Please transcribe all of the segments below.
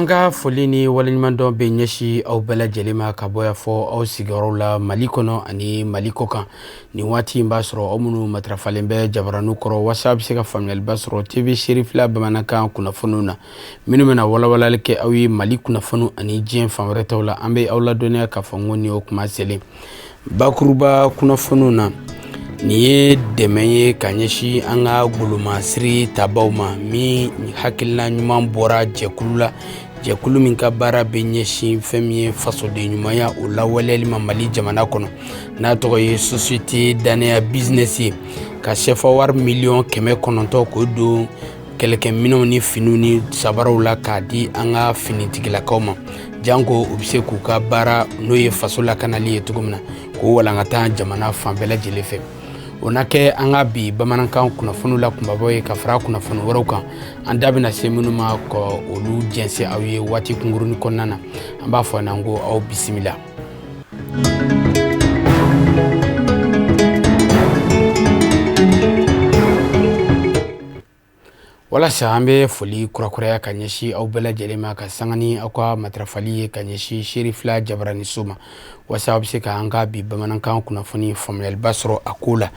Anga folini walinyumando be nyeshi au bela jelema kaboya fo au sigorola malikono ani malikoka ni wati mbasro omunu matrafalembe jabaranu koro WhatsApp sika family basro TV Cherifla bamanaka kuna fununa minumena wala leke awi malikuna funu ani jien famretawla ambe awla donia ka fongoni okuma sele bakuruba kuna fununa niye demeye kanyeshi anga guluma siri tabawma mi hakilna nyuman bora jekulu min ka bara be nyeshi femye faso de nyumaya o lawaleli mali jamana kono na to ye société dania business ka chefa war million keme kononto ko do kelke mino ni finuni sabarawla ka di anga finitigila koma jango ubse ku ka bara no ye faso la kanali etugumna ko wala ngata jamana fambela jelefe onake anga bi bamanankan kunafunu la kumbaboye kafra kunafunu worokan andabina semunuma ko olu jense awie wati kunguruni konnana amba fo nango au bismillah. Wala saambe foli kurakuraya kanyeshi au bela jelema ka sangani akwa matrafali kanyeshi Cherifla jabarani suma wasabu sika anga bi bamanankan kunafuni family basro akula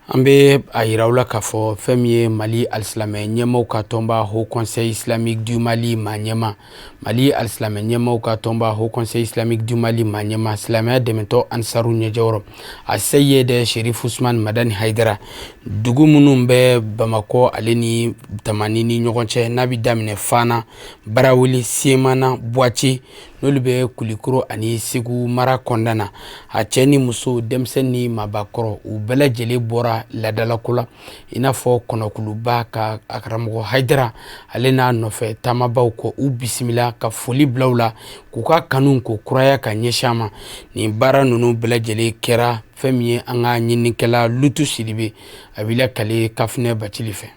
ambe ayiraula kafo femye Mali al-Islamé nyemo ka tomba Haut Conseil islamique du Mali manyema Mali al-Islamé nyemo ka tomba Haut Conseil islamique du Mali manyema Islamé demento ansaru nyejoro asayede Cherif Ousmane Madani Haidara dugu munumbe Bamako aleni tamanini nyogonche nabi damine fana barawili siemana boachi nolube kulikuro ani sigu mara kondana a cheni muso demseni mabakoro u bela jele bora ladala kula inafo konokuluba ka akramogo Haidara alena nofe tamabaw ko u bismillah ka foli blawla kuka kanun ko kuraya ka nyeshama ni bara nunu bela jele kera femye anga nyinikela lutu sidibe abila kale kafne batilife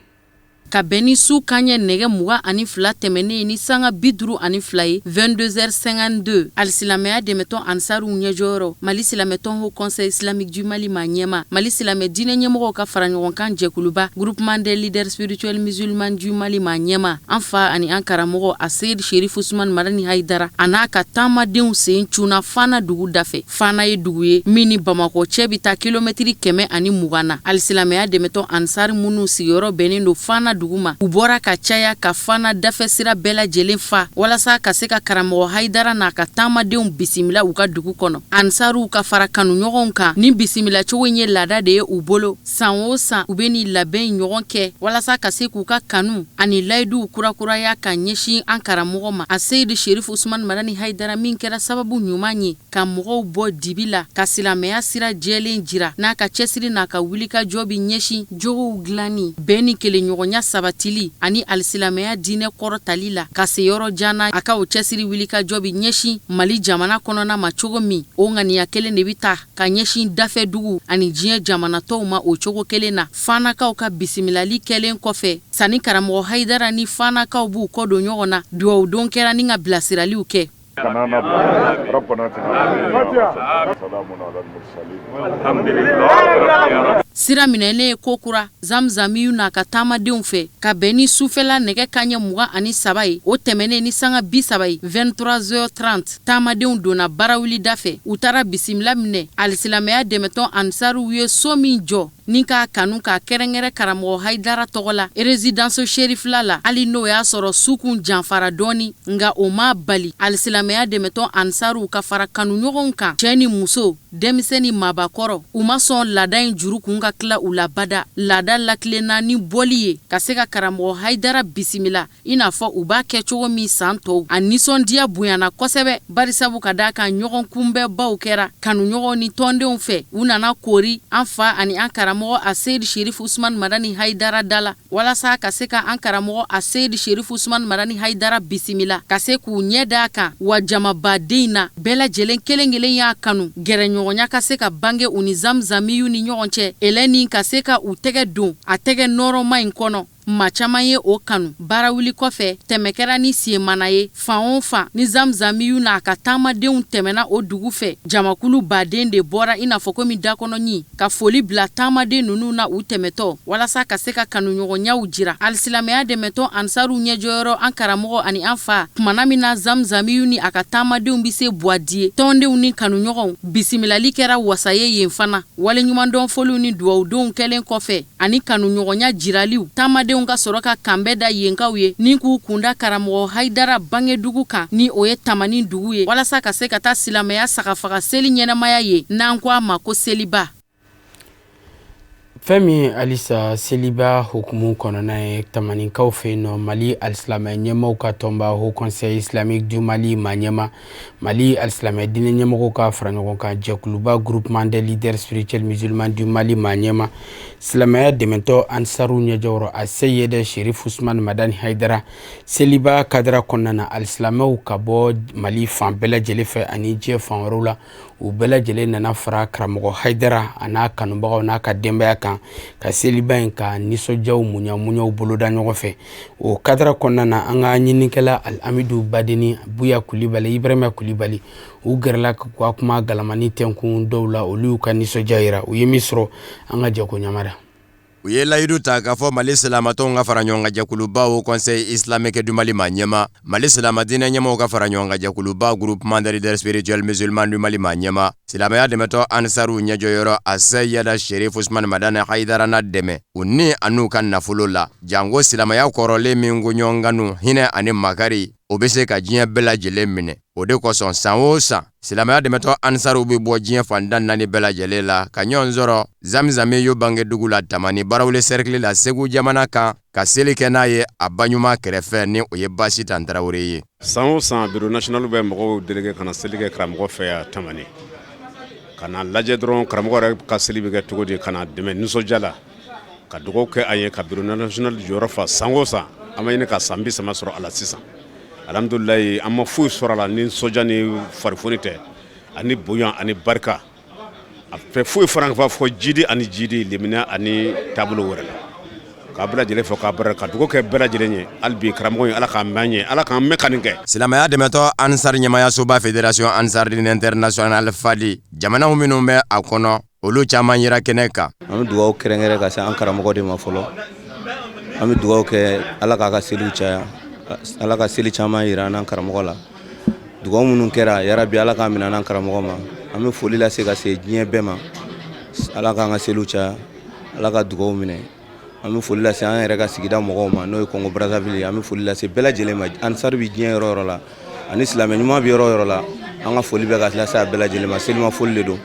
ka beni su kanye nege muga ani fla temene ni sanga biduru ani fly 22h52 al-Silameya demeton ansaru nyejoro Mali Silameton Haut Conseil islamique du Mali manyema Mali Silame dine nyemoko ka faranyokan jekuluba groupement des leaders spirituels musulmans du Mali manyema anfa ani ankara mogo Asayid Cherif Ousmane Madani Haidara anaka tama deun sein chuna fana dugu dafe fana ye dugu mini Bamako chebita kilometri keme ani mugana al-Silameya demeton ansar munu sigoro benendo fana duguma ubora ka chaya ka fana dafe sira bela jelenfa wala sa ka se ka karamo Haidara na ka tama deun bisimila uka dugu kono ansaru ka fara kanu nyogon ka ni bisimila chowenye lada de ubolo sanwo san ubeni laben nyogon ke wala sa ka se ku ka kanu ani laidu kura ya ka nyeshi ankara mogoma Asayid Cherif Ousmane Madani Haidara min kera sababu nyumanyi ka mogo bo dibila ka Silameya sira jelen jira na ka chesiri na ka wilika jobi nyeshi jogo glani beni kele nyogonya sabatili ani al-Silameya dine korotalila ka se yoro jana aka o chesiri wilika jobi nyeshi Mali jamana konona machogo mi o ngani ya kele nebita ka nyeshi dafe dugu ani jie jamana toma o chogo kele na fana ka o ka bisimilali kelen kofe sani karamo Haidara ni fana ka obu kodo nyogona duo donkera ninga blasirali uke kanana rabbana sira minele kokura zamzamiyu na katama deunfe ka beni sufela nege kanye muga ani sabai o temene ni sanga bisabai 23h30 tama deun dona barawili dafe utara bisimila mine al-Silameya demeton ansaru wiye somi jo nika kanu ka kerengere karamo Haidara togola résidence Cherifla la ali no ya soro sukun janfara doni nga oma bali al-Silameya demeton ansaru ka fara kanu nyogon kan cheni muso demiseni mabakoro uma son ladain juru kunga kla ulabada lada laklena ni boliye kaseka karamo Haidara bisimila inafo uba kechogo mi santo anison dia buyana kosebe barisabu kadaka nyogon kumbe baukera kanu nyogon ni tonde unfe unana kori anfa ani ankara mo Asayid Cherif Ousmane Madani Haidara dala wala sa kaseka ankara mo Asayid Cherif Ousmane Madani Haidara bisimila kaseku nyeda ka wajama badina bela jelen kelengelen ya kanu gere nyogonya kaseka bange unizam zamiyu ni nyogonche eleni kaseka utege don atege noro main kono maa caman ye o kanu. Baara wuli kɔfɛ tɛmɛ kɛra ni siemana ye fan o fan ni zamzamiyu n'a ka taamadenw tɛmɛna o dugu fɛ. Jamakulu baden de bɔra i n'a fɔ komi dakɔnɔɲi ka foli bila taamaden ninnu na u tɛmɛtɔ walasa ka se ka kanuɲɔgɔnyaw jira. Alisilamɛya dɛmɛtɔ ansaru ɲɛjɔyɔrɔ an karamɔgɔ ani an fa kumana min na zamzamiyu ni a ka taamadenw bi se buwadiye tɔndenw ni kanuɲɔgɔnw bisimilali kɛra wasaye yen fana. Waleɲumandɔn foliw ni duwawudenw kɛlen kɔfɛ ani kanuɲɔgɔnya jiraliw taamadenw ka sɔrɔ ka kanbɛ da yenkaw ye ni k'u kunda karamɔgɔ Haidara bangedugu kan ni o ye tamani dugu ye walasa ka se ka taa silamɛya sagafaga seli ɲɛnamaya ye n'an ko a ma ko seliba. Femi alisa seliba hukumu kɔnɔna ye tamanikaw fɛ yen Mali alisilamɛ ɲɛmɔgɔw ka tɔnba Haut Conseil islamique du Mali ɲɛma Mali alisilamɛ diinɛ ɲɛmɔgɔw ka fara ɲɔgɔn kan jɛkuluba groupement des leaders spirituels musulmans du Mali ɲɛma silamɛya dɛmɛtɔ ansaru ɲɛjɔyɔrɔ a seyede Cherif Ousmane Madani Haidara seliba kadira kɔnɔna na alisilamɛw ka bɔ Mali fan bɛɛ lajɛlen fɛ ani diɲɛ fan wɛrɛw la u bɛɛ lajɛlen nana fara karamɔgɔ Haidara a n'a kanubagaw n'a ka denbaya kan ka seliba in ka nisɔndiyaw munyamunyaw boloda ɲɔgɔn fɛ o kadira kɔnɔna na an ka ɲinikɛla Al-Amidu Badeni Buya Kulibali Ibrahima Kulibali u gɛrɛla ka kuma galamani tɛnkun dɔw la olu y'u ka nisɔndiya yira u ye min sɔrɔ an ka jɛko ɲamara. U ye layidu ta k'a fɔ Mali silamatɔnw ka fara ɲɔgɔn kan jɛkuluba Haut Conseil islamique du Mali ɲɛma Mali silamadinɛ ɲɛmɔgɔw ka fara ɲɔgɔn kan jɛkuluba groupement des leaders spirituels musulmans du Mali ɲɛma silamɛya dɛmɛtɔ ansaru ɲɛjɔyɔrɔ a seyada Cherif Ousmane Madani Haidara na dɛmɛ u ni an'u ka nafolo la jango silamɛya kɔrɔlen min ko ɲɔgɔnganu hinɛ ani makari o bɛ se ka diɲɛ bɛɛ lajɛlen minɛ o de kosɔn san o san silamɛya dɛmɛtɔ ansaru bɛ bɔ diɲɛ fantan naani bɛɛ lajɛlen la ka ɲɔgɔn sɔrɔ zamzamiyo bangedugu la tamani barawule cercle la Segu jamana kan ka seli kɛ n'a ye a baɲuman kɛrɛfɛ ni o ye Basi Tan Tarawele ye. San o san bureau national bɛ mɔgɔw délégué kana seli kɛ karamɔgɔ fɛ yan tamani kana lajɛ dɔrɔn karamɔgɔ yɛrɛ ka seli bɛ kɛ cogo di kana dɛmɛ nisɔndiya la ka dugawu kɛ a ye ka bureau national jɔyɔrɔ fa san o san an ma ɲini ka san 30 sɔrɔ a la sisan. Alhamdulilayi an ma foyi sɔrɔ a la ni nisɔndiya ni farifoni tɛ ani bonya ani barika a fɛ foyi fara ka fɔ jidi ani jidi limina ani taabolo wɛrɛ la k'a bɛɛ lajɛlen fɔ k'a barika ka dugawu kɛ bɛɛ lajɛlen ye hali bi karamɔgɔ in ala k'an mɛn ye ala k'an mɛn ka nin kɛ. Silamɛya dɛmɛtɔ ansar ɲɛmayasoba fédération ansar din international fadi jamanaw minnu bɛ a kɔnɔ olu caman yira kɛnɛ kan. An bɛ dugawu kɛrɛnkɛrɛn ka se an karamɔgɔ de ma fɔlɔ an bɛ dugawu kɛ ala k'a ka seliw caya ala ka seli caman yira an karamɔgɔ la dugawu minnu kɛra yarabi ala k'a minɛ an karamɔgɔ ma an bɛ foli lase ka se diɲɛ bɛɛ ma ala k'an ka seliw caya ala ka dugawu minɛ an bɛ foli lase an yɛrɛ ka sigida mɔgɔw ma n'o ye Congo Brazzaville an bɛ foli lase bɛɛ lajɛlen ma ansar bi diɲɛ yɔrɔ yɔrɔ la ani silamɛ ɲuman bi yɔrɔ yɔrɔ la an ka foli bɛ ka lase a bɛɛ lajɛlen ma selima foli de don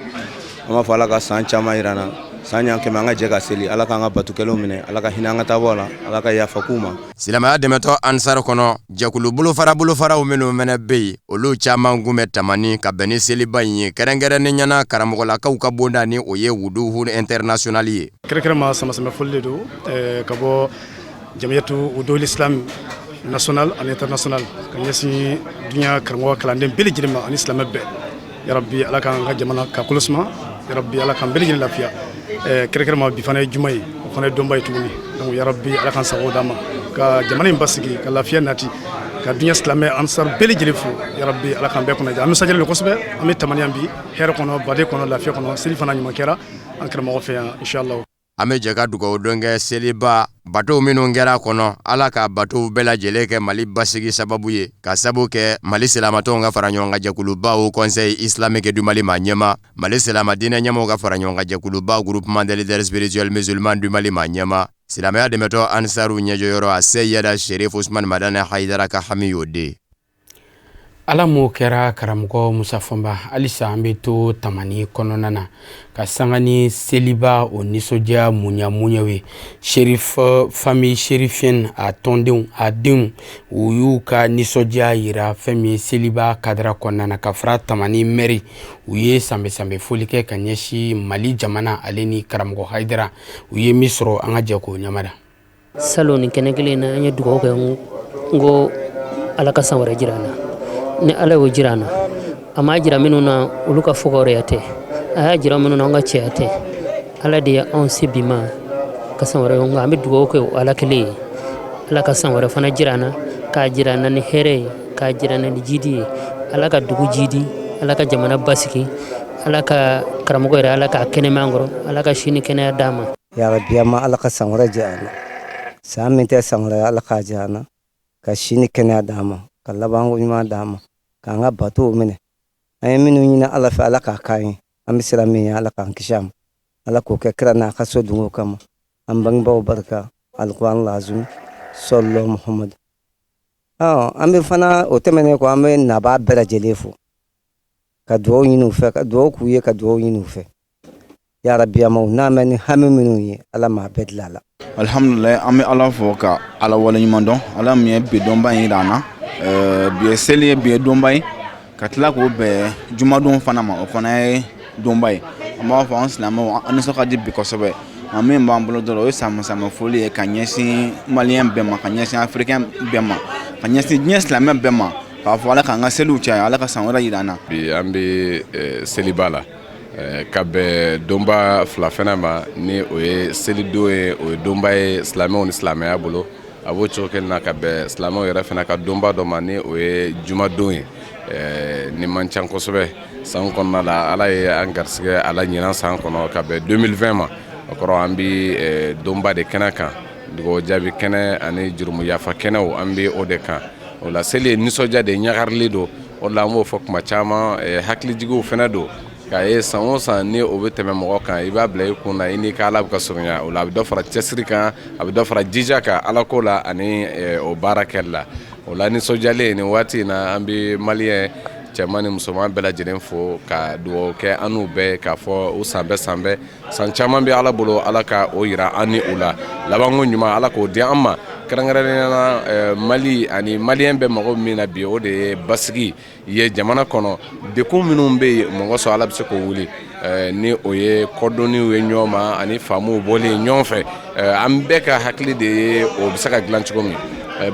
an b'a fɔ ala ka san caman yira na san ɲan kɛmɛ an ka jɛ ka seli ala k'an ka batukɛlaw minɛ ala ka hinɛ an ka taabɔ la ala ka yafa k'u ma. Silamɛya dɛmɛtɔ ansar kɔnɔ jɛkulu bolofaraw minnu fɛnɛ bɛ yen olu caman kun bɛ tamani ka bɛn ni seliba in ye kɛrɛnkɛrɛnnen ɲɛna karamɔgɔlakaw ka bonda ni o ye wuduhu international ye. Kɛrɛnkɛrɛnma sama foli de don ka bɔ jamiyatu wuduhul islam national ani international ka ɲɛsin dunya karamɔgɔ kalanden bɛɛ lajɛlen ma ani silamɛ bɛɛ yarabi ala k'an ka jamana ka kolo suma yarabi ala k'an bɛɛ lajɛlen lafiya kɛrɛnkɛrɛnma bi fana ye juma ye o fana ye dɔnba ye tuguni donc yarabi ala k'an sago d'an ma ka jamana in basigi ka lafiya nati ka dunya silamɛ ansar bɛɛ lajɛlen fo yarabi ala k'an bɛɛ kunnaja an bɛ sajalen kosɛbɛ an bɛ tamaniya bi hɛrɛ kɔnɔ baden kɔnɔ lafiya kɔnɔ seli fana ɲuman kɛra an karamɔgɔ fɛ yan inshallah. An bɛ jɛ ka dugawu don kɛ seliba batow minnu kɛra kɔnɔ ala ka batow bɛɛ lajɛlen kɛ Mali basigi sababu ye ka sababu kɛ Mali silamatɔnw ka fara ɲɔgɔn kan jɛkuluba Haut Conseil islamique du Mali ɲɛma Mali silamadinɛ ɲɛmɔgɔw ka fara ɲɔgɔn kan jɛkuluba groupement des leaders spirituels musulmans du Mali ɲɛma silamɛya dɛmɛtɔ ansaru ɲɛjɔyɔrɔ a seyada Cherif Ousmane Madani Haidara ka hami y'o de. Ala m'o kɛra karamɔgɔ Musa Fɔnba halisa an bɛ to tamani kɔnɔna na ka sanga ni seliba o nisɔndiya munyamunyaw ye Cherif famille chérifienne a tɔndenw a denw u y'u ka nisɔndiya yira fɛn min ye seliba kadira kɔnɔna na ka fara tamani mairie u ye sanbɛ foli kɛ ka ɲɛsin Mali jamana ale ni karamɔgɔ Haidara u ye min sɔrɔ an ka jɛ k'o ɲamada. Salon ni kɛnɛ kelen na an ye dugawu kɛ ngo ala ka san wɛrɛ jira an na ni ala y'o jira an na a ma jira minnu na olu ka fɔkɔrɔya tɛ a y'a jira minnu na an ka cɛya tɛ ala de ye anw se bi ma ka san wɛrɛ nka an bɛ dugawu kɛ o ala kelen ye ala ka san wɛrɛ fana jirana k'a jirana ni hɛrɛ ye k'a jirana ni jidi ye ala ka dugu jidi ala ka jamana basigi ala ka karamɔgɔ yɛrɛ ala k'a kɛnɛman kɔrɔ ala ka sini kɛnɛya d'a ma ya rabbi amma ala ka san wɛrɛ jirana san min tɛ san wɛrɛ ala k'a jirana ka sini kɛnɛya d'a ma ka labanko ɲuman d'a ma k'an ka batow minɛ an ye minnu ɲini ala fɛ ala k'a k'an ye an bɛ siran min ye ala k'an kisi a ma ala k'o kɛ kira n'a ka so dungo kama an bangebaaw barika alikuran lazim sɔlɔ muhamadu an bɛ fana o tɛmɛnen kɔ an bɛ nabaa bɛɛ lajɛlen fo ka dugawu ɲini u fɛ ka dugawu k'u ye ka dugawu ɲini u fɛ ya rabbi amaw n'a mɛn ni hami minnu ye ala m'a bɛɛ dilan a la alhamdulillah an bɛ ala fo ka ala waleɲuman dɔn ala min ye bi dɔnba in jira an na bi ye seli ye bi ye donba ye ka tila k'o bɛn jumadon fana ma o fana ye donba ye an b'a fɔ an silamɛw an nisɔn ka di bi kosɛbɛ nka min b'an bolo dɔrɔn o ye sama foli ye ka ɲɛsin maliyɛn bɛɛ ma ka ɲɛsin afirikɛn bɛɛ ma ka ɲɛsin diɲɛ silamɛ bɛɛ ma k'a fɔ ala k'an ka seliw caya ala ka san wɛrɛ jira an na. Bi an bɛ seliba la ka bɛn donba fila fana ma ni o ye selidon ye o ye donba ye silamɛw ni silamɛya bolo a b'o cogo kelen na ka bɛn silamɛw yɛrɛ fana ka donba dɔ ma ni o ye jumadon ye ni man ca kosɛbɛ san kɔnɔna la ala ye an garisɛgɛ ala ɲinan san kɔnɔ ka bɛn 2020 ma o kɔrɔ an bɛ donba de kɛnɛ kan dugawu jaabi kɛnɛ ani jurumu yafa kɛnɛw an bɛ o de kan o la seli ye nisɔndiya de ɲagarili don o la an b'o fɔ kuma caman hakilijigiw fana don k'a ye san o san ni o bɛ tɛmɛ mɔgɔ kan i b'a bila i kun na i n'i ka ala bɛ ka surunya o la a bɛ dɔ fara cɛsiri kan a bɛ dɔ fara jija kan ala ko la ani o baara kɛli la o la nisɔndiyalen nin waati in na an bɛ maliyɛn cɛman ni musoman bɛɛ lajɛlen fo ka dugawu kɛ an n'u bɛɛ k'a fɔ u san bɛɛ san caman bɛ ala bolo ala ka o yira an ni u la labanko ɲuman ala k'o di an ma kɛrɛnkɛrɛnnenya la mali ani maliyɛn bɛ mɔgɔ min na bi o de ye basigi ye jamana kɔnɔ dekun minnu bɛ yen mɔgɔ sɔrɔ ala bɛ se k'o wuli ni o ye kɔdɔnniw ye ɲɔgɔn ma ani faamuw bɔlen ɲɔgɔn fɛ an bɛɛ ka hakili de ye o bɛ se ka dilan cogo min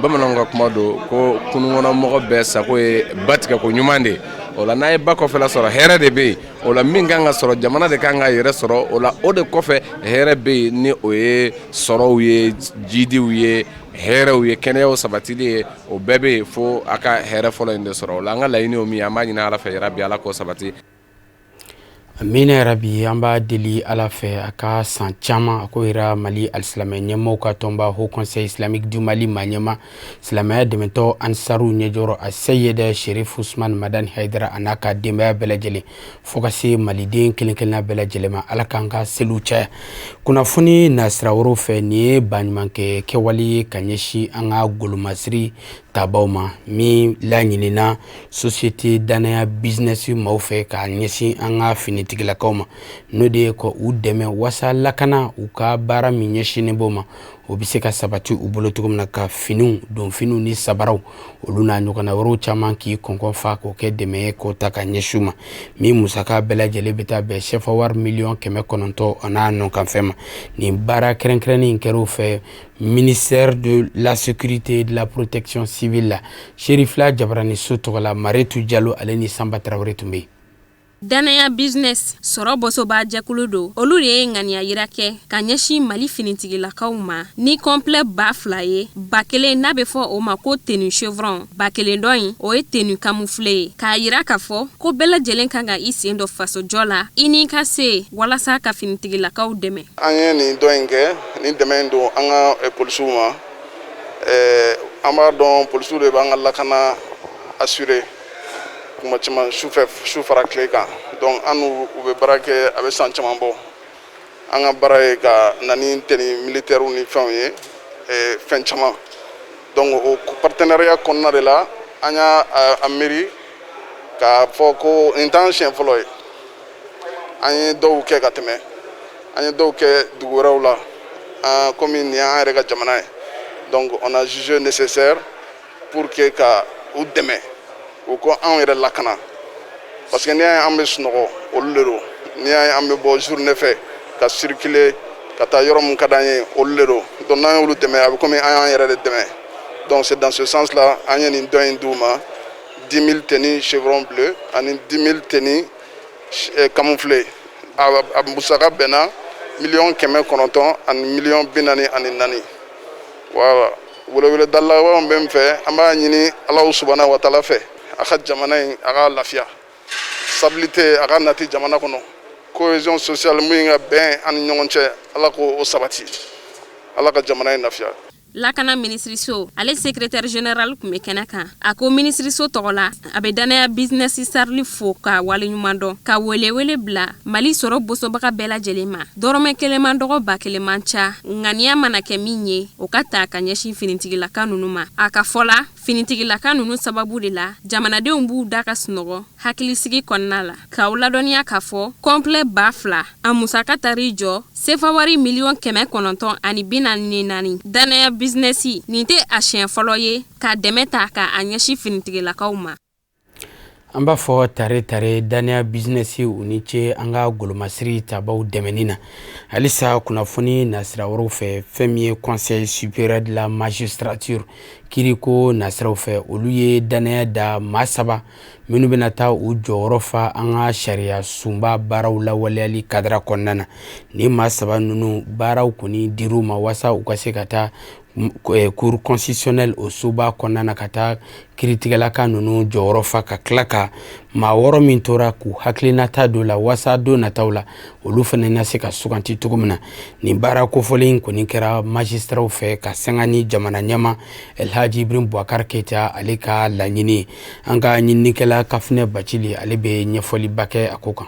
bamananw ka kuma don ko kunukɔnɔmɔgɔ bɛɛ sago ye ba tigɛ ko ɲuman de o la n'a ye ba kɔfɛla sɔrɔ hɛrɛ de bɛ yen o la min kan ka sɔrɔ jamana de kan ka yɛrɛ sɔrɔ o la o de kɔfɛ hɛrɛ bɛ yen ni o ye sɔrɔw ye jidiw ye hɛrɛw ye kɛnɛyaw sabatili ye o bɛɛ bɛ yen fo a ka hɛrɛ fɔlɔ in de sɔrɔ o la an ka laɲini o min an b'a ɲini ala fɛ yarabi ala k'o sabati. Amina yarabi an b'a deli ala fɛ a ka san caman a ko yira mali alisilamɛ ɲɛmaw ka tɔnba Haut Conseil islamique du Mali ma ɲɛma silamɛya dɛmɛtɔ ansaru ɲɛjɔrɔ a seyida Cherif Usman Madani Haidara a n'a ka denbaya bɛɛ lajɛlen fo ka se maliden kelen-kelenna bɛɛ lajɛlen ma ala k'an ka seliw caya kunnafoni nasira wɛrɛw fɛ nin ye baɲumankɛ kɛwale ye ka ɲɛsin an ka golomasiri tabaw ma min laɲinina société danaya business maaw fɛ ka ɲɛsin an ka finitigilakaw ma n'o de ye ko u dɛmɛ wasa lakana u ka baara min ɲɛsinnen b'o ma o bɛ se ka sabati u bolo cogo min na ka finiw donfiniw ni sabaraw olu n'a ɲɔgɔnna wɛrɛw caman k'i kɔnkɔn fa k'o kɛ dɛmɛ ye k'o ta ka ɲɛsin u ma min musaka bɛɛ lajɛlen bɛ taa bɛn CFA wari miliyɔn 900 a n'a nɔkanfɛn ma nin baara kɛrɛnkɛrɛnnen in kɛr'o fɛ ministère de la sécurité et de la protection civile la Cherifla jabarani so tɔgɔ la Maretu Jalo ale ni Samba Traoré tun bɛ yen. Danaya business sɔrɔ bɔsɔba jɛkulu do olu de ye ŋaniya yira kɛ ka ɲɛsin mali finitigilakaw ma ni complet ba fila ye ba kelen n'a bɛ fɔ o ma ko tenue chevron ba kelen dɔ in o ye tenue camouflé ye k'a yira k'a fɔ ko bɛɛ lajɛlen kan ka i sen dɔ fasojɔ la i n'i ka se walasa ka finitigilakaw dɛmɛ. An ye nin dɔ in kɛ nin dɛmɛ in don an ka polisiw ma an b'a dɔn polisiw de b'an ka lakana assurer kuma caman su fara tile kan donc an n'u bɛ baara kɛ a bɛ san caman bɔ an ka baara ye ka na ni tenue militaires ni fɛnw ye fɛn caman donc o partenariat kɔnɔna de la an y'a miiri k'a fɔ ko nin t'an siɲɛ fɔlɔ ye an ye dɔw kɛ ka tɛmɛ an ye dɔw kɛ dugu wɛrɛw la komi nin y'an yɛrɛ ka jamana ye donc on a jugé nécessaire pour que ka u dɛmɛ u ko anw yɛrɛ lakana parce que n'i y'a ye an bɛ sunɔgɔ olu de don n'i y'a ye an bɛ bɔ journée fɛ ka circuler ka taa yɔrɔ mun ka d'an ye olu de don donc n'an y'olu dɛmɛ a bɛ komi an y'an yɛrɛ de dɛmɛ donc c'est dans ce sens là an ye nin dɔ in d'u ma 10 000 tenues chevron bleu ani 10 000 tenues camouflées a musaka bɛnna 900 000 ani 44 000 voilà wele dalla wa mbem fe amba nyini Allah subhanahu wa ta'ala fe aka jamana in aga lafiya stabilité aga nati jamana kono cohésion sociale muinga ben an nyonche ala ko sabati ala ka jamana in lafiya. Lakana ministre so ale secrétaire général kume kenaka ako ministre so togola abedana business sarli foka wale nyumando ka wele bla mali soro boso baka bela jelema dorome kelema dogo ba kelemancha ngania manake minye okata kanyeshi finitigi la kanunuma aka fola finitigi la kanunu sababu de la jamana de umbu daka snogo hakili sigi konnala ka uladonia kafo complet bafla amusaka tarijo sefawari million keme kononton ani binani nani dana businessi ninte a chien foloye ka demeta ka anyashi finitigi la kauma amba fo tare dania businessi uniche anga golomasiri tabaw demenina alisa kunafoni nasira woro fe premier conseil supérieur de la magistrature kiriko nasira fe oluye dania da masaba minu benata u jorofa anga sharia sumba baraw la waliali kadra konnana ni masaba nunu baraw kuni diruma wasa ukasekata cour constitutionnel o suba konana kata kritikala kanunu jorofa ka klaka ma woro min tora ku haklinata do la wasa do natawla olu fana na se ka suganti tugumna ni bara ko folin ko ni kera magistrat fe ka sangani jamana nyama El Haji Ibrahim Bouakar Keita alika la nyini anga nyini kala kafne bachili alebe nyefoli bake akokan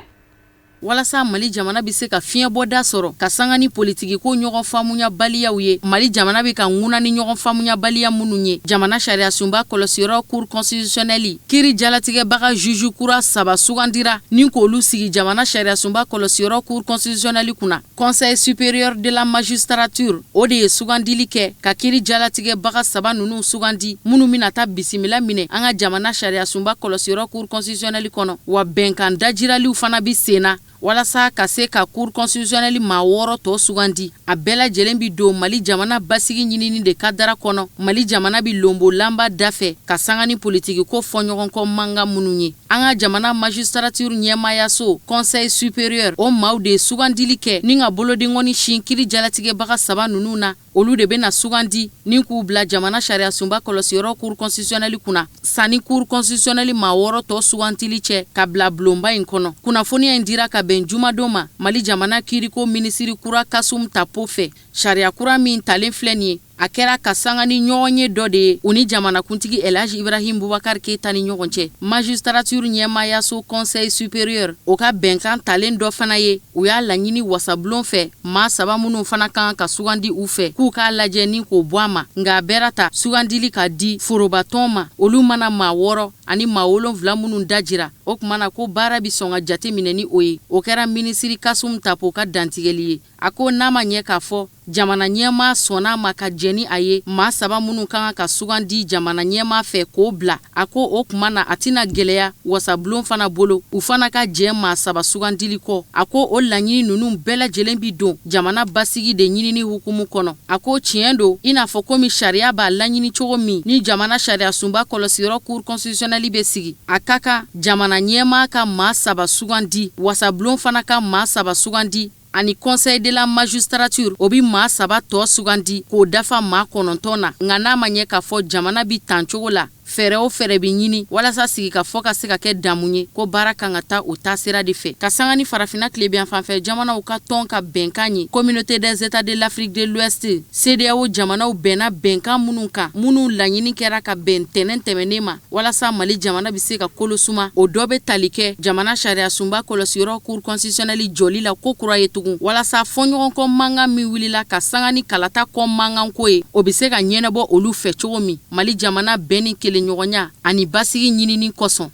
walasa Mali jamana bi se ka fiɲɛ bɔda sɔrɔ ka sanga ni politiki ko ɲɔgɔn faamuya baliyaw ye Mali jamana bi ka ŋuna ni ɲɔgɔn faamuya baliya minnu ye jamana sariya sunba kɔlɔsiyɔrɔ cour constitutionnelle kiri jalatigɛbaga juge kura 3 sugandira ni k'olu sigi jamana sariya sunba kɔlɔsiyɔrɔ cour constitutionnelle kunna conseil supérieur de la magistrature o de ye sugandili kɛ ka kiri jalatigɛbaga 3 nunu sugandi minnu bɛna taa bisimila minɛ an ka jamana sariya sunba kɔlɔsiyɔrɔ cour constitutionnelle kɔnɔ wa bɛnkan dajiraliw fana bi senna walasa ka se ka cour constitutionnelle maa 6 tɔ sugandi a bɛɛ lajɛlen bi don Mali jamana basigi ɲinini de kadara kɔnɔ Mali jamana bi lombo lamba dafɛ ka sanga ni politiki ko fɔɲɔgɔn kɔ manga minnu ye an ka jamana magistrature ɲɛmayaso conseil supérieur o maaw de sugandili kɛ ni ka bolodengɔni sin kiri jalatigɛbaga 3 nunu na olu de bena sugandi ni k'u bila jamana sariya sunba kɔlɔsiyɔrɔ cour constitutionnelle kunna sani cour constitutionnelle maa 6 tɔ sugantili cɛ ka bila bulonba in kɔnɔ kunnafoniya in dira ka bɛn jumadon ma Mali jamana kiriko minisiri kura Kasum Tapo fɛ sariya kura min talen filɛ nin ye a kɛra ka sanga ni ɲɔgɔn ye dɔ de ye u ni jamana kuntigi El Haji Ibrahim Bouakar Keita ni ɲɔgɔn cɛ magistrature ɲɛmayaso conseil supérieur o ka bɛnkan talen dɔ fana ye u y'a laɲini wasabulon fɛ maa 3 minnu fana kan ka sugandi u fɛ k'u k'a lajɛ ni k'o bɔ a ma nka a bɛɛ ta sugandili ka di forobatɔn ma olu mana maa 6 ani maa 7 minnu dajira o kumana ko baara bi sɔn ka jate minɛ ni o ye o kɛra minisiri Kasum Tapo ka dantigɛli ye a ko n'a ma ɲɛ k'a fɔ jamana ɲɛma sɔnna ma ka jɛni a ye maa 3 minnu kan ka sugandi jamana ɲɛma fɛ k'o bila a ko o kuma na a tɛna gɛlɛya wasabulon fana bolo u fana ka jɛ maa 3 sugandili kɔ a ko o laɲini ninnu bɛɛ lajɛlen bi don jamana basigi de ɲinini hukumu kɔnɔ a ko tiɲɛ don i n'a fɔ komi sariya b'a laɲini cogo min ni jamana sariya sunba kɔlɔsiyɔrɔ cour constitutionnelle bɛ sigi a ka kan jamana ɲɛma ka maa 3 sugandi wasabulon fana ka maa 3 sugandi ani conseil de la magistrature o bi maa 3 tɔ sugandi k'o dafa maa 9 na nka n'a ma ɲɛ k'a fɔ jamana bi tan cogo la fɛrɛ o fɛrɛ bi ɲini walasa sigi ka fɔ ka se ka kɛ damu ye ko baara kan ka taa o taasira de fɛ ka sanga ni farafina tilebin fanfɛ jamanaw ka tɔn ka bɛnkan ye communauté des états de l'Afrique de l'Ouest CEDEAO jamanaw bɛnna bɛnkan minnu kan minnu laɲini kɛra ka bɛn tɛnɛn tɛmɛnen ma walasa Mali jamana bi se ka kolosuma o dɔ bɛ tali kɛ jamana sariya sunba kɔlɔsiyɔrɔ cour constitutionnelle jɔli la ko kura ye tugun walasa fɔɲɔgɔn kɔ mankan min wulila ka sanga ni kalata kɔ mankan ko ye o bi se ka ɲɛnɛbɔ olu fɛ cogo min Mali jamana bɛn ni kelen ɲɔgɔnya ani basigi ɲinini kɔsɔn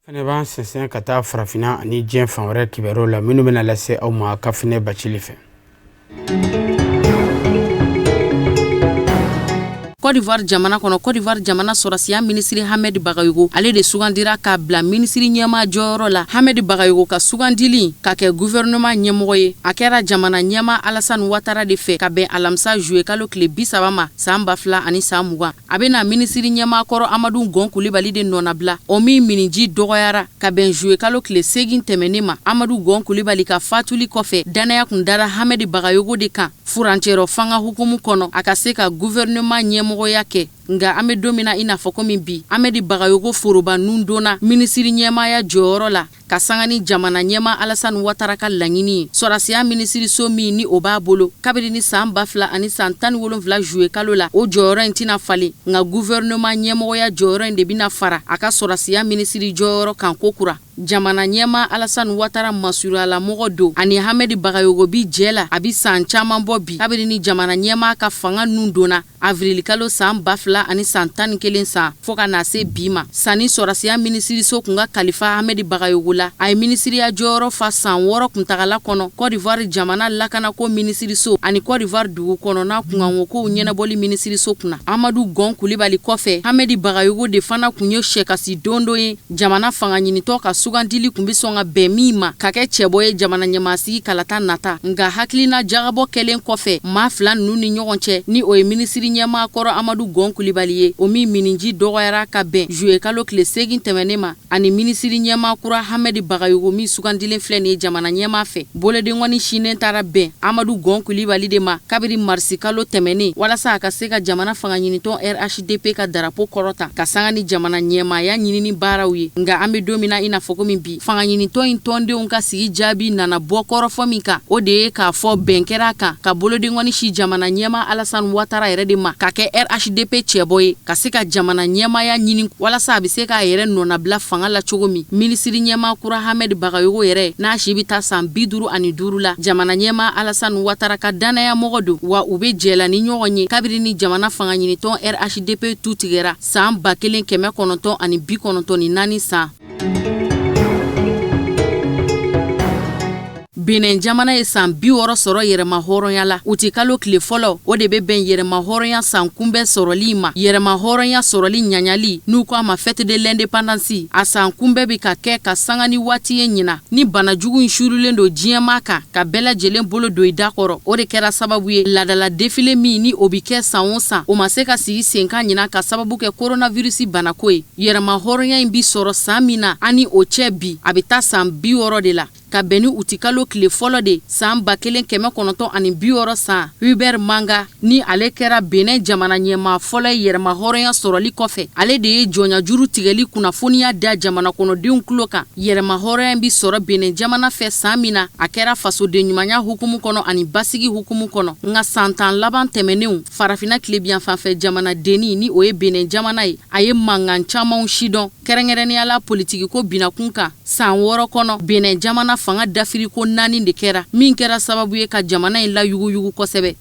fɛnɛ b'an sɛnsɛn ka taa farafina ani diɲɛ fan wɛrɛ kibaruw la minnu bɛna lase aw ma kafinɛ bacili fɛ Côte d'Ivoire jamana kono Côte d'Ivoire jamana sorasiya ministre Hamed Bagayoko ale de sugandira ka bla ministre ɲɛma jɔyɔrɔ la. Hamed Bagayoko ka sugandili ka kɛ gouvernement ɲɛmɔgɔ ye a kɛra jamana ɲɛma Alassane Ouattara de fɛ ka bɛn alamisa juillet kalo tile 30 ma san 2020 ani san 20 a bɛna ministre ɲɛma kɔrɔ Amadou Gon Coulibaly de nɔnabila o min miniji dɔgɔyara ka bɛn juillet kalo tile 8 tɛmɛnen ma. Amadou Gon Coulibaly ka fatuli kɔfɛ danaya kun dara Hamed Bagayoko de kan furancɛrɔ fanga hukumu kɔnɔ a ka se ka gouvernement ɲɛmɔgɔya kɛ. Nga ame domina ina fɔ min bi Hamed Bagayoko foroba nun donna ministre ɲɛmaya jɔyɔrɔ la ka sanga ni jamana ɲɛma Alassane Ouattara ka laɲini ye. Sɔrasiya ministre so min ni o b'a bolo kabiri ni san 2000 ani san 17 juillet kalo la o jɔyɔrɔ in tina falen nga gouvernement ɲɛmɔgɔya jɔyɔrɔ in de bina fara a ka sɔrasiya ministre jɔyɔrɔ kan kokura. Jamana ɲɛma Alassane Ouattara masurala mɔgɔ do ani Hamed Bagayoko bi jɛla a bi san caman bɔ bi kabiri ni jamana ɲɛma ka fanga nun donna avril kalo san 2000 ani san 11 san fo ka na se bi ma. Sani sɔrasiya ministre so kun ka kalifa Hamed Bagayoko la a ye ministriya jɔyɔrɔ fa san 6 kuntagala kɔnɔ. Côte d'Ivoire jamana lakana ko ministre so ani Côte d'Ivoire dugu kɔnɔna kunkanko kow ɲɛnabɔli ministre so kunna. Amadou Gon Coulibaly kɔfɛ Hamed Bagayoko de fana kun ye sɛkasi don dɔ ye jamana fanga ɲinitɔ ka sugandili kun bi sɔn ka bɛn min ma ka kɛ cɛbɔ ye jamana ɲɛmasigi kalata nata. Nga hakilina jagabɔ kɛlen kɔfɛ maa fila ninnu ni ɲɔgɔn cɛ ni o ye ministre ɲɛma kɔrɔ Amadou Gon Coulibaly ye o min miniji dɔgɔyara ka bɛn juillet kalo tile 8 tɛmɛnen ma ani ministre ɲɛma kura Hamed Bagayoko min sugandilen filɛ ni ye jamana ɲɛma fɛ. Bolodengɔni sinen taara bɛn Amadou Gon Coulibaly de ma kabiri marisi kalo tɛmɛnen walasa a ka se ka jamana fanga ɲinitɔn RHDP ka darapo kɔrɔta ka sanga ni jamana ɲɛmaya ɲinini baaraw ye. Nga an be don min na i n'a fɔ min bi fanga ɲinitɔn in tɔndenw ka sigi jaabi nana bɔ kɔrɔfɔ min kan o de ye k'a fɔ bɛn kɛra kan ka bolodengɔni si jamana ɲɛma Alassane Ouattara yɛrɛ de ma ka kɛ RHDP cɛbɔ ye ka se ka jamana ɲɛmaya ɲini walasa a be se k'a yɛrɛ nɔnabila fanga la cogo min. Ministre ɲɛma kura Hamed Bagayoko yɛrɛ n'a si bi ta san 55 la jamana ɲɛma Alassane Ouattara ka danaya mɔgɔ do wa u be jɛla ni ɲɔgɔn ye kabiri ni jamana fanga ɲinitɔn RHDP tu tigɛra san 1994 san. Benin jamana ye san 60 sɔrɔ yɛrɛma hɔrɔnya la u ti kalo tile fɔlɔ o de be bɛn yɛrɛma hɔrɔnya san kunbɛ sɔrɔli ma. Yɛrɛma hɔrɔnya sɔrɔli ɲaɲali n'u ko a ma fête de l'indépendance a san kunbɛ bi ka kɛ ka sanga ni waati ye ɲina ni banajugu in shurulen do diɲɛma kan ka bɛɛ lajɛlen bolo do i da kɔrɔ. O de kɛra sababu ye ladala défilé min ni o bi kɛ san o san o ma se ka sigi sen kan ɲina ka sababu kɛ coronavirus banako ye. Yɛrɛma hɔrɔnya in bi sɔrɔ san min na ani o cɛ bi a bi ta san 60 de la ka bɛn ni uti kalo tile fɔlɔ de san 1960 san. Hubert Manga ni ale kɛra Benin jamana ɲɛma fɔlɔ ye yɛrɛma hɔrɔnya sɔrɔli kɔfɛ ale de ye jɔnya juru tigɛli kunnafoniya da jamana kɔnɔdenw tulo kan. Yɛrɛma hɔrɔnya bi sɔrɔ Benin jamana fɛ san min na a kɛra fasoden ɲumanya hukumu kɔnɔ ani basigi hukumu kɔnɔ. Nga san 10 laban tɛmɛnenw farafina tilebiyan fanfɛ jamana deni ni o ye Benin jamana ye a ye mankan camanw sidɔn kɛrɛnkɛrɛnnenya la politiki ko binakun kan. San 6 kɔnɔ Benin jamana fanga dafiri ko 4 de kɛra min kɛra sababu ye ka jamana in la yuguyugu kosɛbɛ.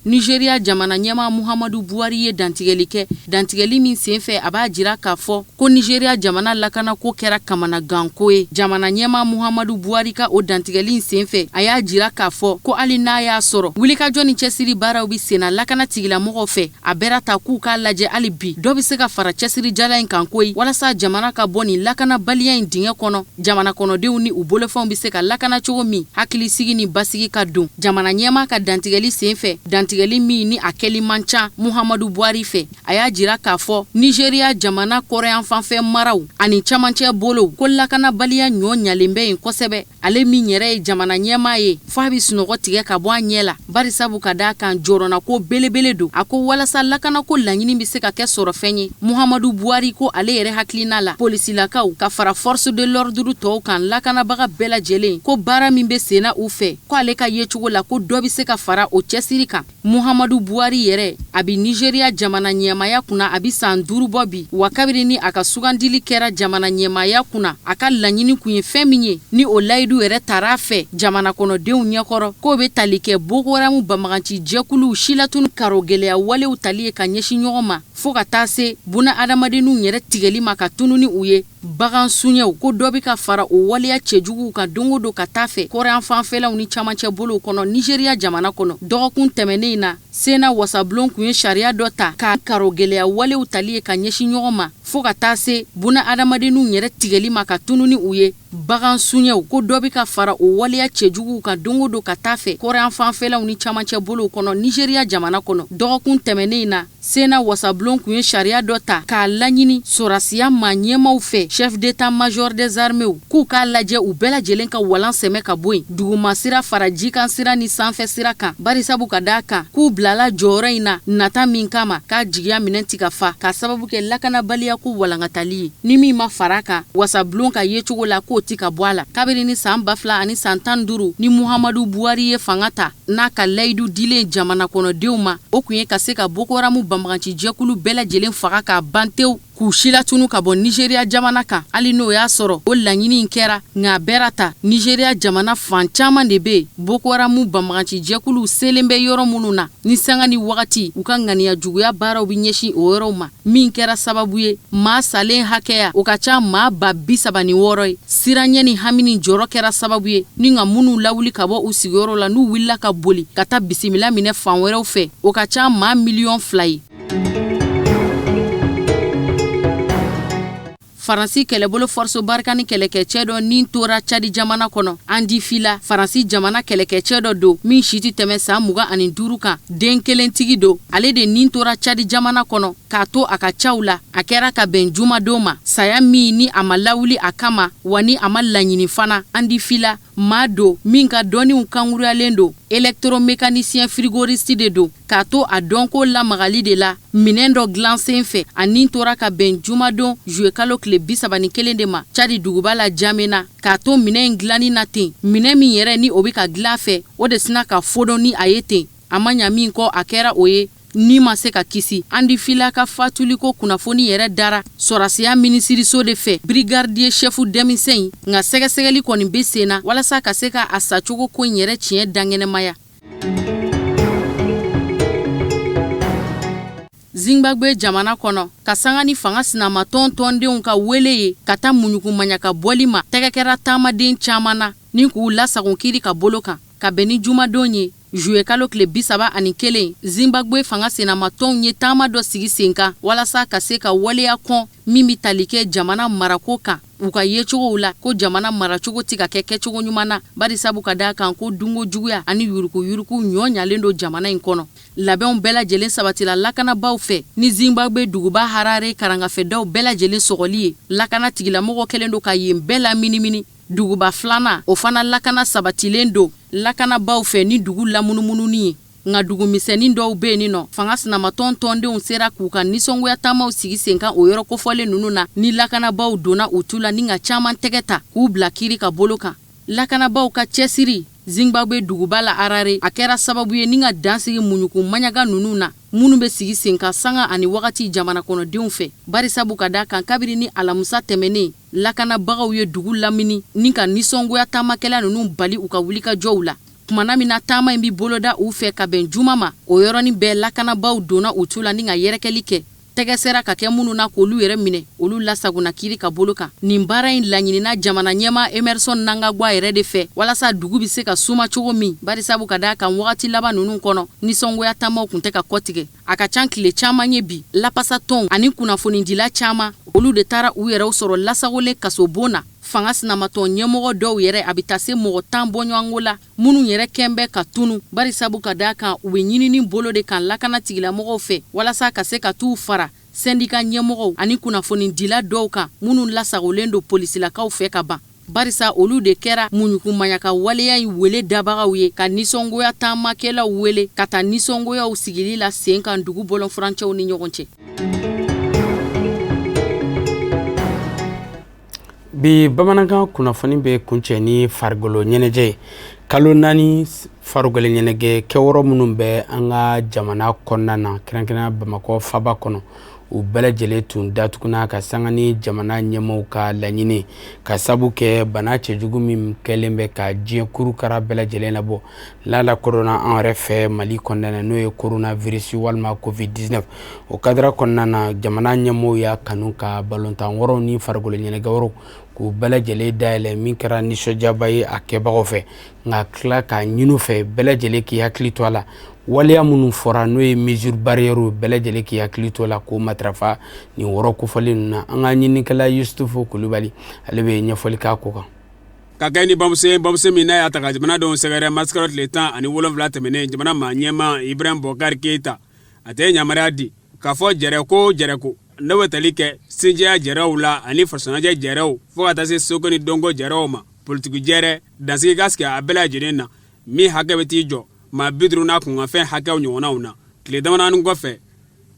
Nigeria jamana ɲɛma Muhammadu Buhari ye dantigɛli kɛ dantigɛli min senfɛ a b'a jira k'a fɔ ko Nigeria jamana lakana ko kɛra kamana ganko ye. Jamana ɲɛma Muhammadu Buhari ka o dantigɛli senfɛ a y'a jira k'a fɔ ko hali n'a y'a sɔrɔ wulikajɔ ni cɛsiri baaraw bi senna lakana tigilamɔgɔw fɛ a bɛra ta k'u k'a lajɛ hali bi dɔ bi se ka fara cɛsiri jala in kan koyi walasa jamana ka bɔ nin lakana baliya in dingɛ kɔnɔ. Jamana kɔnɔdenw ni u bolofɛnw bi se ka lakana cogo min hakili sigi ni basigi ka don. Jamana ɲɛma ka dantigɛli senfɛ dantigɛli min ni a kɛli man ca Muhammadu Buhari fɛ a y'a jira k'a fɔ Nigeria jamana kɔrɔyan fanfɛ maraw ani camancɛ bolow ko lakana baliya ɲɔ ɲalen bɛ yen kosɛbɛ. Ale min yɛrɛ ye jamana ɲɛma ye f'a bi sunɔgɔ tigɛ ka bɔ a ɲɛ la barisabu ka d'a kan jɔrɔna ko belebele do a ko walasa lakana ko laɲini bi se ka kɛ sɔrɔ fɛn ye. Muhammadu Buhari ko ale yɛrɛ hakilina la polisilakaw ka fara force de l'ordre tɔw kan lakanabaga bɛɛ lajɛlen ko baara min be senna u fɛ ko ale ka yecogo la ko dɔ bi se ka fara o cɛsiri kan. Muhammadu Buhari yɛrɛ abi Nigeria jamana ɲɛmaya kuna abi san 5 bɔ bi wa kabiri ni aka sugandili kɛra jamana ɲɛmaya kuna aka laɲini kun ye fɛn min ye ni o layidu yɛrɛ tara fɛ jamana kɔnɔdenw ɲɛkɔrɔ ko be tali kɛ Boko Haram banbagaci jɛkulu silatun karo gɛlɛya walew tali ye ka ɲɛsin ɲɔgɔn ma fo ka taa se buna adamadenw yɛrɛ tigɛli ma ka tunu ni u ye bagan suɲɛw ko dɔ bi ka fara o waleya cɛjuguw ka dongo do ka taa fɛ kɔrɛan fanfɛlaw ni camancɛ bolow kɔnɔ Nigeria jamana kɔnɔ dɔgɔkun tɛmɛnen na sena wasablon kun ye sariya dɔ ta ka karo gɛlɛya walew tali ye ka ɲɛsin ɲɔgɔn ma fo ka taa se buna adamadenw yɛrɛ tigɛli ma ka tunu ni u ye bagan suɲɛw ko dɔ bi ka fara o waleya cɛjuguw ka dongo do ka taa fɛ kɔrɛan fanfɛlaw ni camancɛ bolow kɔnɔ Nigeria jamana kɔnɔ dɔgɔkun tɛmɛnen na sena wasablon kun ye sariya dɔ ta k'a laɲini sorasiya ma ɲɛmaw fɛ chef d'état major des armées k'u k'a lajɛ u bɛɛ lajɛlen ka walan sɛmɛ ka bɔ yen duguma sira fara jikan sira ni sanfɛ sira kan barisabu ka daa kan k'u bilala jɔyɔrɔ in na nata min kama k'a jigiya minɛn ti ka fa k'a sababu kɛ lakanabaliya ko walankatali ye ni min ma fara kan wasablon ka yecogo la k'o ti ka bɔ a la kabiri ni san 2000 ani san 15 ni Muhammadu Buhari ye fanga ta n'a ka layidu dilen jamana kɔnɔdenw ma o kun ye ka se ka Boko Haram banbagaci jɛkulu bɛɛ lajɛlen faga k'a ban tewu k'u silatunu ka bɔ Nigeria jamana kan hali n'o y'a sɔrɔ o laɲini in kɛra nka bɛra ta Nigeria jamana fan caman de be Boko Haram banbagaci jɛkulu selen bɛ yɔrɔ minnu na ni sanga ni wagati u ka ŋaniya juguya baaraw bi ɲɛsin o yɔrɔw ma min kɛra sababu ye maa salen hakɛya o ka ca maa 36 ye siranya ni hami ni jɔrɔ kɛra sababu ye ni nka minnu lawuli ka bɔ u sigiyɔrɔ la n'u wulila ka boli ka taa bisimila minɛ fan wɛrɛw fɛ o ka ca maa 2,000,000 ye. Faransi kɛlɛbolo force barikani kɛlɛkɛcɛ dɔ nin tora Chadi jamana kɔnɔ Andi Fila Faransi jamana kɛlɛkɛcɛ dɔ do min siti tɛmɛ san 25 kan den kelentigi do ale de nin tora Chadi jamana kɔnɔ k'a to a ka caw la a kɛra ka bɛn jumadon ma saya min ni a ma lawuli a kama wa ni a ma laɲini fana Andi Fila maa do min ka dɔnniw kankuruyalen do électromécanicien frigoriste de do k'a to a dɔn ko lamagali de la minɛn dɔ dilan sen fɛ a nin tora ka bɛn jumadon juillet kalo tile 31 de ma Chadi duguba la Jamena k'a to minɛn dilanni na ten minɛn min yɛrɛ ni o bi ka dilan fɛ o de sina ka fodon ni a ye ten a ma ɲa min kɔ a kɛra o ye ni ma se ka kisi Andi Fila ka fatuliko kunnafoni yɛrɛ dara sorasiya minisiriso de fɛ brigadier chef denmisɛn nka sɛgɛsɛgɛli kɔni be senna walasa ka se ka a sacogo ko in yɛrɛ tiɲɛ dangɛnɛmaya. Zimbabwe jamana kɔnɔ ka sanga ni fanga sinama tɔndenw ka wele ye ka taa muɲukumanya ka bɔli ma tɛgɛ kɛra taamaden caman na ni k'u lasagon kiri ka bolo kan ka bɛn ni jumadon ye juillet kalo tile 31 Zimbabwe fanga senamatɔnw ye taama dɔ sigi sen kan walasa ka se ka waleya kɔn min bi tali kɛ jamana marako kan u ka yecogow la ko jamana maracogo ti ka kɛ kɛcogo ɲuman na barisabu ka daa kan ko dungo juguya ani yuruku ɲɔ ɲalen do jamana in kɔnɔ labɛnw bɛɛ lajɛlen sabatila lakanabaw fɛ ni Zimbabwe duguba Harare karangafɛdaw bɛɛ lajɛlen sɔgɔli ye lakana tigilamɔgɔ kɛlen do ka yen bɛɛ la minimini duguba filana o fana lakana sabatilen do lakanabaw fɛ ni dugu lamunumununi ye nka dugu misɛnnin dɔw be yen nɔ fanga sinamatɔn tɔndenw sera k'u ka nisɔngoya taamaw sigi sen kan o yɔrɔ kofɔlen nunu na ni lakanabaw donna u tu la ni ka caman tɛgɛ ta k'u bila kiri ka bolo kan lakanabaw ka cɛsiri Zimbabwe duguba la Harare a kɛra sababu ye ni ka dansigi muɲuku manyaga nunu na minnu be sigi sen kan sanga ani wagati jamana kɔnɔdenw fɛ barisabu ka daa kan kabiri ni alamusa tɛmɛnen lakanabagaw ye dugu lamini ni ka nisɔngoya taamakɛla nunu bali u ka wuli ka jɔw la kumana min na taama in bi boloda u fɛ ka bɛn juma ma o yɔrɔnin bɛɛ lakanabaw donna u tu la ni ka yɛrɛkɛli kɛ tɛgɛ sera ka kɛ minnu na k'olu yɛrɛ minɛ olu lasagona kiri ka bolo kan nin baara in laɲinina jamana ɲɛma Emerson Nangagwa yɛrɛ de fɛ walasa dugu bi se ka suma cogo min barisabu ka daa kan wagati laban nunu kɔnɔ nisɔngoya taamaw kun tɛ ka kɔtigɛ a ka can tile caman ye bi lapasatɔnw ani kunnafonidila caman olu de taara u yɛrɛw sɔrɔ lasagolen kasobon na fanga sinamatɔn ɲɛmɔgɔ dɔw yɛrɛ a bi taa se mɔgɔ 10 bɔɲɔgɔnko la minnu yɛrɛ kɛn bɛ ka tunu barisabu ka daa kan u be ɲinini bolo de kan lakana tigilamɔgɔw fɛ walasa ka se ka t'u fara sendika ɲɛmɔgɔw ani kunnafonidila dɔw kan minnu lasagolen do polisilakaw fɛ ka ban barisa olu de kɛra muɲukumanyaka waleya in wele dabagaw ye ka nisɔngoya taamakɛlaw wele ka taa nisɔngoyaw sigili la sen kan dugu bɔlɔnfurancɛw ni ɲɔgɔn cɛ. Bi bamanankan kunnafoni bɛ kuncɛ ni farikolo ɲɛnajɛ kalo naani farugale ɲɛnɛgɛ kɛwɔrɔ minnu bɛ an ka jamana kɔnɔna na kɛrɛnkɛrɛnnenya Bamakɔ faba kɔnɔ u bɛɛ lajɛlen tun datuguna ka sanga ni jamana ɲɛmɔgɔw ka laɲini ka sabu kɛ bana cɛjugu min kɛlen bɛ ka diɲɛ kurukara bɛɛ lajɛlen labɔ lala korona an yɛrɛ fɛ Mali kɔnɔna na n'o ye coronavirus walima covid-19 o kadira kɔnɔna na jamana ɲɛmɔgɔw y'a kanu ka balontan wɔrɔw ni farikolo ɲɛnɛgɛ wɔrɔw k'u bɛɛ lajɛlen dayɛlɛ min kɛra nisɔndiyaba ye a kɛbagaw fɛ nka tila k'a ɲini fɛ bɛɛ lajɛlen k'i hakili to a la waleya minnu fɔra n'o ye mesure barrière bɛɛ lajɛlen k'i hakili to a la k'o matarafa nin wɔrɔ kofɔlen ninnu na an ka ɲinikɛla Yusufu Kulubali ale bɛ ɲɛfɔli k'a ko kan. Ka kɛ ni bamuso min n'a y'a ta ka jamanadenw sɛgɛrɛ masikaro tile 17 tɛmɛnen jamana maa ɲɛmaa Ibrahim Bokar Keita a tɛ yamaruya di k'a fɔ jɛrɛ ko ne bɛ tali kɛ sinjiya jɛrɛw la ani farisɔnajɛ jɛrɛw fo ka taa se Soko ni Dongo jɛrɛw ma politiki jɛrɛ dansigi ka sigi a bɛɛ lajɛlen na min hakɛ bɛ t'i jɔ maa 50 n'a kunkanfɛn hakɛw ɲɔgɔnnaw na tile damadɔnin kɔfɛ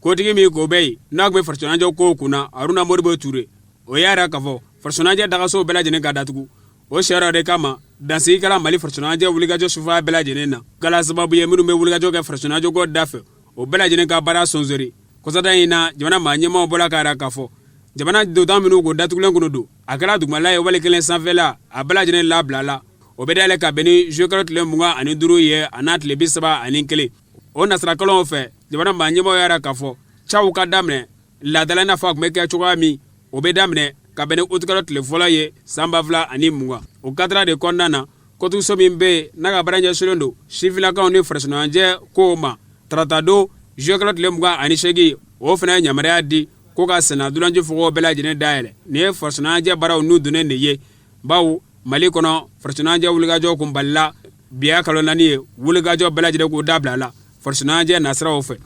kotigi min ko bɛ yen n'a tun bɛ farisɔnajɛw kow kunna Haruna Modibo Ture o y'a yɛrɛ k'a fɔ farisɔnajɛ dagasow bɛɛ lajɛlen ka datugu o sariya de kama dansigi kɛra Mali farisɔnajɛ wulikajɔ sufaya bɛɛ lajɛlen na kala sababu ye minnu bɛ wulikajɔ kɛ farisɔnajɛ ko dafɛ o bɛɛ lajɛlen ka baara sonsori kɔsada in na jamana maa ɲɛmaaw bɔra k'a yɛrɛ k'a fɔ jamana dotan minnu ko datugulen kɔnɔ don a kɛra dugumala ye wale kelen sanfɛla a bɛɛ lajɛlen labilala o bɛ dayɛlɛ ka bɛn ni juillet kalo tile 25 ye a n'a tile 31 o nasarakalonw fɛ jamana maa ɲɛmaaw y'a yɛrɛ k'a fɔ caw ka daminɛ laadala n'a fɔ a tun bɛ kɛ cogoya min o bɛ daminɛ ka bɛn ni août kalo tile fɔlɔ ye san 2020 o kadira de kɔnɔna na kɔtuso min bɛ yen n'a ka baara ɲɛsinnen don sifilakaw ni farisɔnajɛ kow ma tarata don juillet kalo tile 28 o fana ye yamaruya di ko ka sena dulanji fogo bɛɛ lajɛlen dayɛlɛ nin ye farisɔnajɛ baaraw n'u donnen de ye bawo Mali kɔnɔ farisɔnajɛ wulikajɔ kun balila biya kalo 4 ye wulikajɔ bɛɛ lajɛlen k'u dabila la farisɔnajɛ nasiraw fɛ.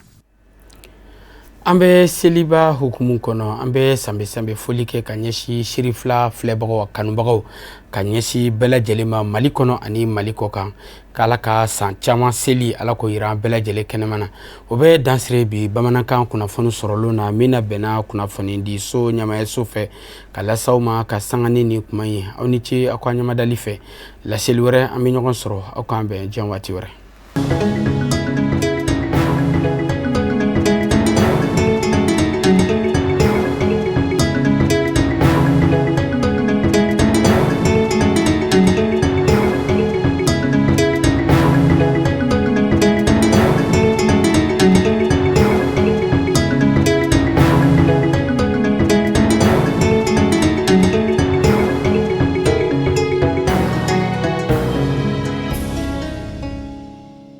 An bɛ seliba hukumu kɔnɔ an bɛ sanbe foli kɛ ka ɲɛsin Cherifla filɛbagaw kanubagaw ka ɲɛsin bɛɛ lajɛlen ma Mali kɔnɔ ani Mali kɔ kan k'Ala ka san caman seli Ala k'o yira an bɛɛ lajɛlen kɛnɛma na o bɛ dansire bi bamanankan kunnafoni sɔrɔlen na min na bɛnna kunnafoni di so ɲamayaso fɛ ka lasaw ma ka sanga ni nin kuma ye aw ni ce aw ka ɲamadali fɛ laseli wɛrɛ an bɛ ɲɔgɔn sɔrɔ aw k'an bɛn diɲɛ waati wɛrɛ.